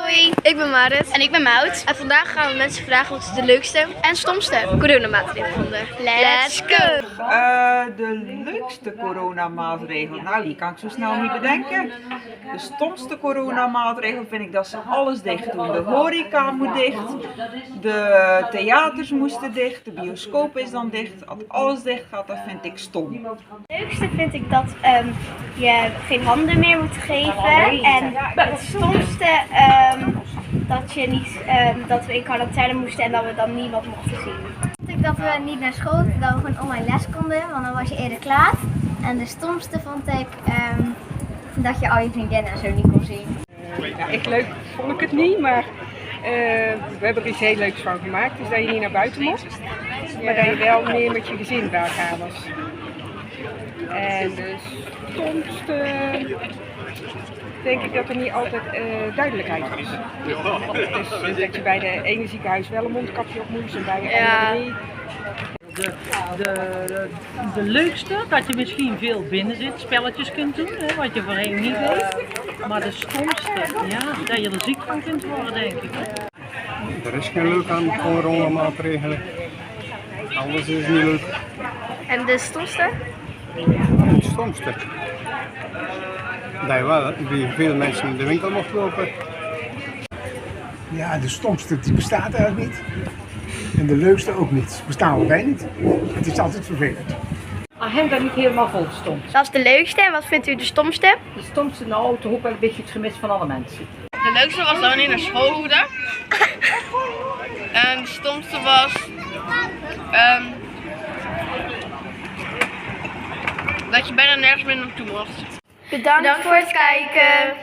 Hoi, ik ben Marit. En ik ben Maud. En vandaag gaan we mensen vragen wat ze de leukste en stomste coronamaatregelen vonden. Let's go! De leukste coronamaatregel, nou die kan ik zo snel niet bedenken. De stomste coronamaatregel vind ik dat ze alles dicht doen. De horeca moet dicht, de theaters moesten dicht, de bioscoop is dan dicht. Als alles dicht gaat, dat vind ik stom. Het leukste vind ik dat je geen handen meer moet geven. En het stomste dat we in quarantaine moesten en dat we dan niemand mochten zien. Ik dat we niet naar school, dat we gewoon online les konden, want dan was je eerder klaar. En de stomste vond ik dat je al je vriendinnen en zo niet kon zien. Ja, echt leuk vond ik het niet, maar we hebben er iets heel leuks van gemaakt. Dus dat je niet naar buiten mocht, maar dat je wel meer met je gezin bij elkaar was. En de stomste denk ik dat er niet altijd duidelijkheid was. Dus dat je bij de ene ziekenhuis wel een mondkapje op moest en bij de andere niet. De leukste, dat je misschien veel binnen zit, spelletjes kunt doen, hè, wat je voorheen niet deed. Maar de stomste, ja, dat je er ziek van kunt worden, denk ik. Hè. Er is geen leuk aan de coronamaatregelen. Alles is niet leuk. En de stomste? Het stomste. Dat je wel bij veel mensen in de winkel mocht lopen. Ja, de stomste die bestaat eigenlijk niet. En de leukste ook niet. Bestaan allebei niet. Het is altijd vervelend. Agenda niet helemaal vol stond. Dat is de leukste. En wat vindt u de stomste? De stomste nou, toch ook wel een beetje het gemis van alle mensen. De leukste was dat we niet naar school hoefden. En de stomste was dat je bijna nergens meer naartoe mocht. Bedankt voor het kijken.